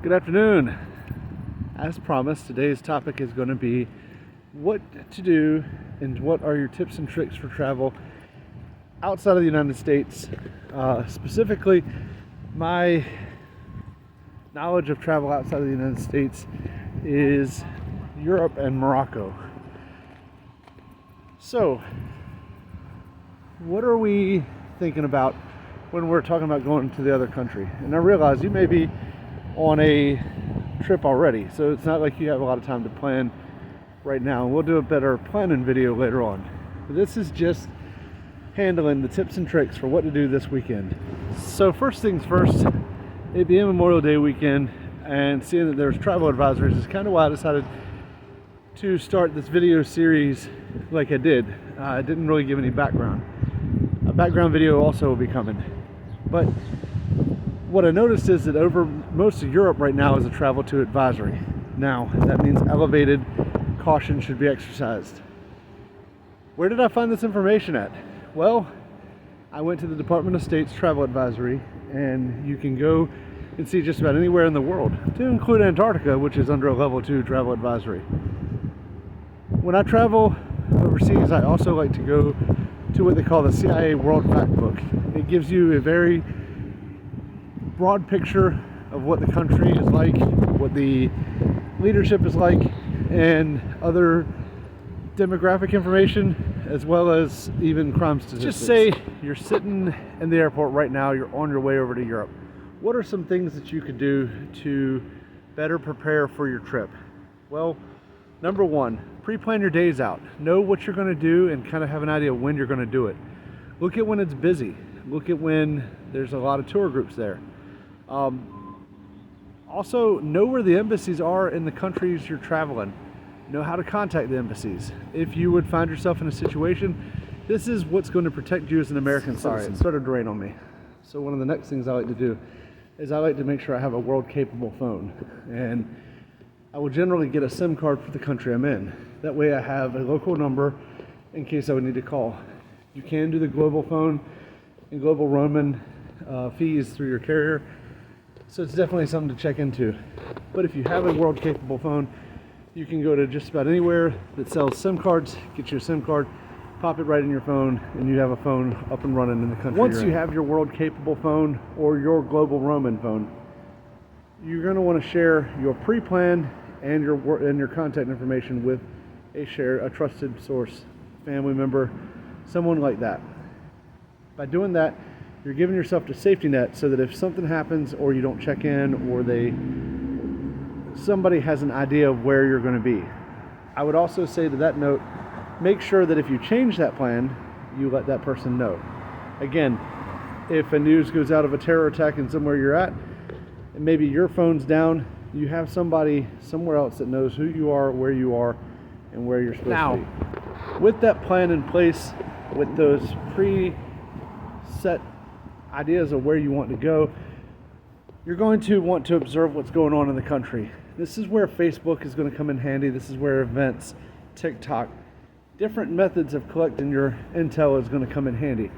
Good afternoon. As promised, today's topic is going to be what to do and what are your tips and tricks for travel outside of the United States. Specifically, my knowledge of travel outside of the United States is Europe and Morocco. So, what are we thinking about when we're talking about going to the other country? And I realize you may be on a trip already, so it's not like you have a lot of time to plan right now. We'll do a better planning video later on. But this is just handling the tips and tricks for what to do this weekend. So first things first, it being Memorial Day weekend and seeing that there's travel advisories is kind of why I decided to start this video series like I did. I didn't really give any background. A background video also will be coming. But what I noticed is that over most of Europe right now is a travel to advisory. Now, that means elevated caution should be exercised. Where did I find this information at? Well, I went to the Department of State's travel advisory, and you can go and see just about anywhere in the world, to include Antarctica, which is under a level 2 travel advisory. When I travel overseas, I also like to go to what they call the CIA World Factbook. It gives you a very broad picture of what the country is like, what the leadership is like, and other demographic information, as well as even crime statistics. Just say you're sitting in the airport right now, you're on your way over to Europe. What are some things that you could do to better prepare for your trip? Well, number one, pre-plan your days out. Know what you're going to do and kind of have an idea of when you're going to do it. Look at when it's busy. Look at when there's a lot of tour groups there. Also, know where the embassies are in the countries you're traveling. Know how to contact the embassies. If you would find yourself in a situation, this is what's going to protect you as an American citizen. It started to rain on me. So one of the next things I like to do is I like to make sure I have a world-capable phone. And I will generally get a SIM card for the country I'm in. That way I have a local number in case I would need to call. You can do the global phone and global roaming fees through your carrier. So it's definitely something to check into. But if you have a world-capable phone, you can go to just about anywhere that sells SIM cards, get your SIM card, pop it right in your phone, and you have a phone up and running in the country. Once you have your world-capable phone or your global roaming phone, you're going to want to share your pre-plan and your contact information with a trusted source, family member, someone like that. By doing that, you're giving yourself a safety net so that if something happens or you don't check in or somebody has an idea of where you're going to be. I would also say to that note, make sure that if you change that plan, you let that person know. Again, if a news goes out of a terror attack in somewhere you're at, and maybe your phone's down, you have somebody somewhere else that knows who you are, and where you're supposed to be. With that plan in place, with those pre-set ideas of where you want to go, you're going to want to observe what's going on in the country. This is where Facebook is going to come in handy. This is where events, TikTok, different methods of collecting your intel is going to come in handy,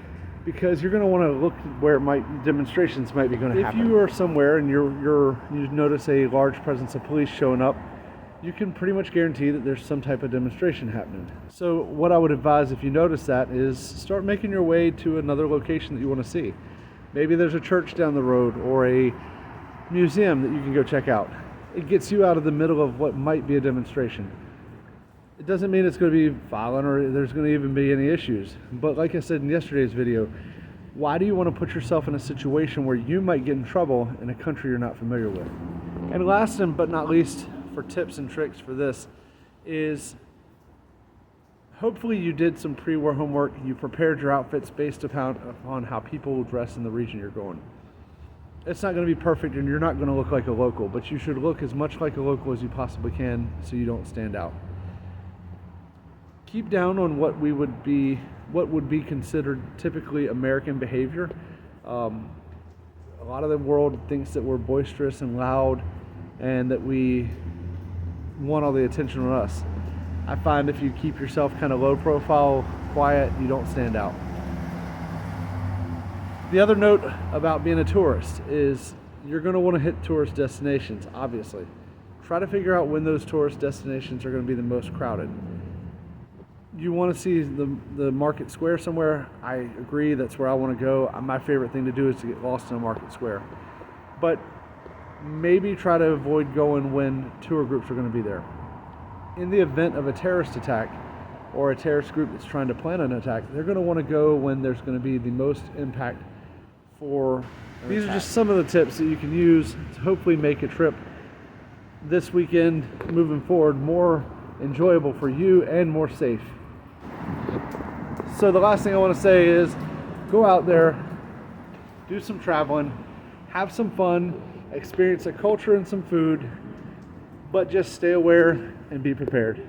because you're going to want to look where demonstrations might be going to happen. If you are somewhere and you notice a large presence of police showing up, you can pretty much guarantee that there's some type of demonstration happening. So what I would advise if you notice that is start making your way to another location that you want to see. Maybe there's a church down the road or a museum that you can go check out. It gets you out of the middle of what might be a demonstration. It doesn't mean it's going to be violent or there's going to even be any issues. But like I said in yesterday's video, why do you want to put yourself in a situation where you might get in trouble in a country you're not familiar with? And last but not least, for tips and tricks for this, is hopefully you did some pre-war homework. You prepared your outfits based upon how people will dress in the region you're going. It's not going to be perfect and you're not going to look like a local, but you should look as much like a local as you possibly can so you don't stand out. Keep down on what would be considered typically American behavior. A lot of the world thinks that we're boisterous and loud and that we want all the attention on us. I find if you keep yourself kind of low profile, quiet, you don't stand out. The other note about being a tourist is you're going to want to hit tourist destinations, obviously. Try to figure out when those tourist destinations are going to be the most crowded. You want to see the market square somewhere? I agree, that's where I want to go. My favorite thing to do is to get lost in a market square. But maybe try to avoid going when tour groups are going to be there. In the event of a terrorist attack or a terrorist group that's trying to plan an attack, they're going to want to go when there's going to be the most impact for an These attack. Are just some of the tips that you can use to hopefully make a trip this weekend moving forward more enjoyable for you and more safe. So the last thing I want to say is go out there, do some traveling, have some fun, experience a culture and some food, but just stay aware and be prepared.